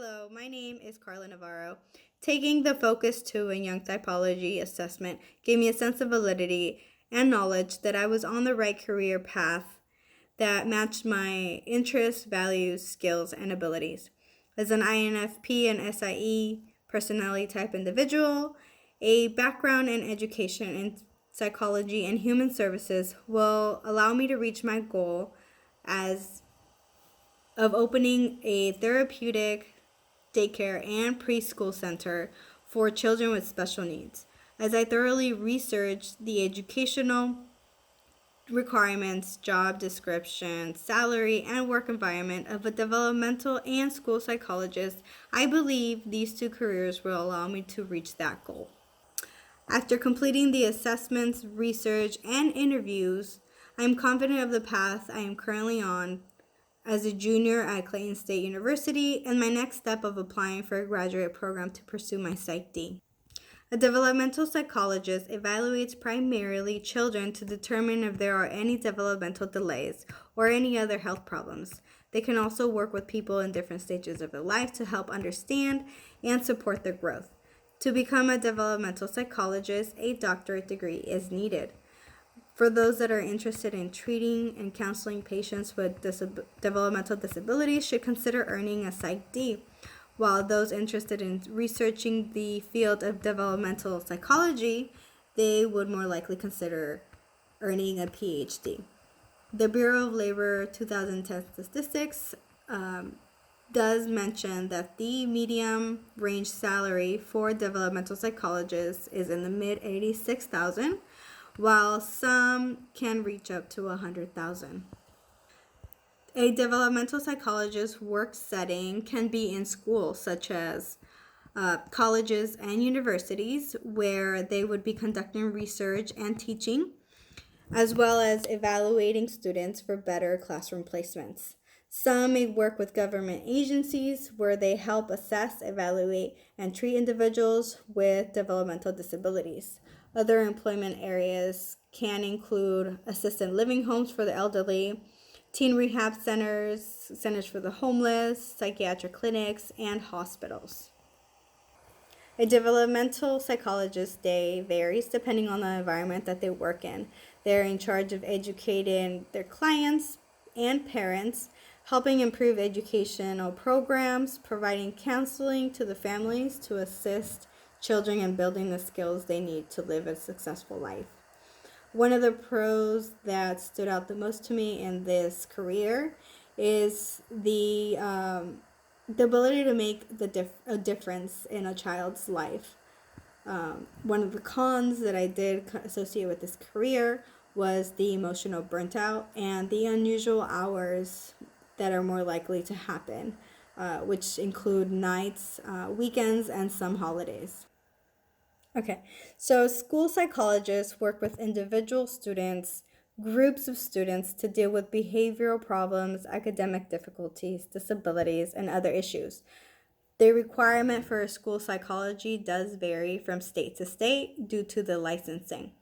Hello, my name is Carla Navarro. Taking the Focus 2 in Young Typology assessment gave me a sense of validity and knowledge that I was on the right career path that matched my interests, values, skills, and abilities. As an INFP and SIE personality type individual, a background in education in psychology and human services will allow me to reach my goal as of opening a therapeutic daycare and preschool center for children with special needs. As I thoroughly researched the educational requirements, job description, salary, and work environment of a developmental and school psychologist, I believe these two careers will allow me to reach that goal. After completing the assessments, research, and interviews, I am confident of the path I am currently on as a junior at Clayton State University and my next step of applying for a graduate program to pursue my Psych D. A developmental psychologist evaluates primarily children to determine if there are any developmental delays or any other health problems. They can also work with people in different stages of their life to help understand and support their growth. To become a developmental psychologist, a doctorate degree is needed. For those that are interested in treating and counseling patients with developmental disabilities should consider earning a Psych D, while those interested in researching the field of developmental psychology, they would more likely consider earning a PhD. The Bureau of Labor 2010 statistics does mention that the medium range salary for developmental psychologists is in the mid 86,000, while some can reach up to 100,000. A developmental psychologist work setting can be in schools such as colleges and universities where they would be conducting research and teaching, as well as evaluating students for better classroom placements. Some may work with government agencies where they help assess, evaluate, and treat individuals with developmental disabilities. Other employment areas can include assisted living homes for the elderly, teen rehab centers, centers for the homeless, psychiatric clinics, and hospitals. A developmental psychologist's day varies depending on the environment that they work in. They're in charge of educating their clients and parents, helping improve educational programs, providing counseling to the families to assist children in building the skills they need to live a successful life. One of the pros that stood out the most to me in this career is the ability to make a difference in a child's life. One of the cons that I did associate with this career was the emotional burnt out and the unusual hours that are more likely to happen, which include nights, weekends, and some holidays. Okay, so school psychologists work with individual students, groups of students to deal with behavioral problems, academic difficulties, disabilities, and other issues. The requirement for school psychology does vary from state to state due to the licensing.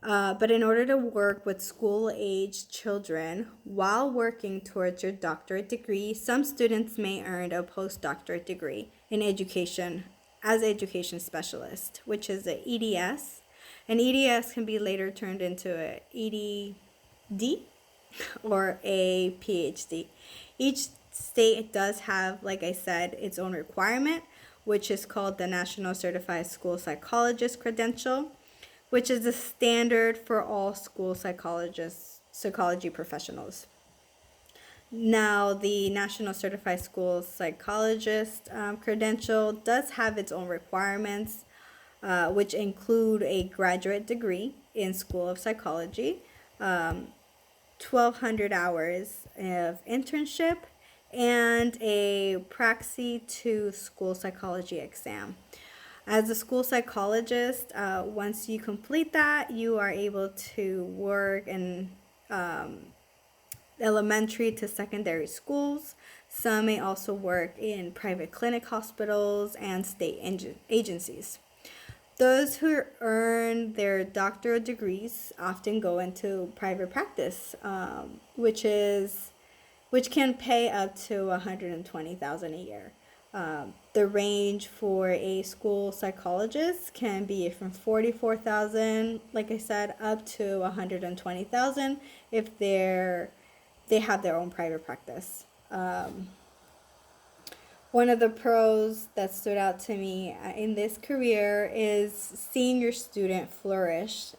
But in order to work with school-aged children while working towards your doctorate degree, some students may earn a postdoctorate degree in education as education specialist, which is an EDS. An EDS can be later turned into an EDD or a PhD. Each state does have, like I said, its own requirement, which is called the National Certified School Psychologist Credential, which is the standard for all school psychology professionals. Now, the National Certified School Psychologist credential does have its own requirements, which include a graduate degree in School of Psychology, 1,200 hours of internship, and a Praxis 2 school psychology exam. As a school psychologist, once you complete that, you are able to work in elementary to secondary schools. Some may also work in private clinic hospitals and state agencies. Those who earn their doctoral degrees often go into private practice, which can pay up to $120,000 a year. The range for a school psychologist can be from 44,000, like I said, up to 120,000 if they have their own private practice. One of the pros that stood out to me in this career is seeing your student flourish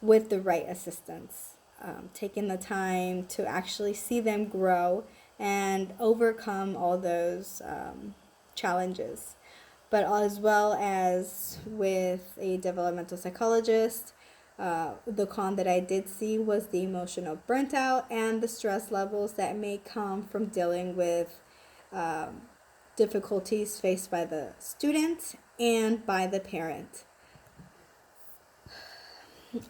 with the right assistance, taking the time to actually see them grow and overcome all those challenges. But as well as with a developmental psychologist, the con that I did see was the emotional burnt out and the stress levels that may come from dealing with difficulties faced by the student and by the parent.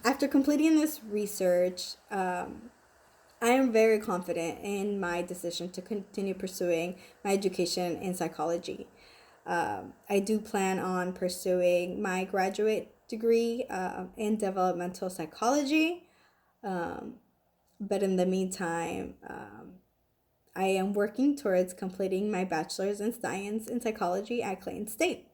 After completing this research, I am very confident in my decision to continue pursuing my education in psychology. I do plan on pursuing my graduate degree in developmental psychology, but in the meantime, I am working towards completing my bachelor's in science in psychology at Clayton State.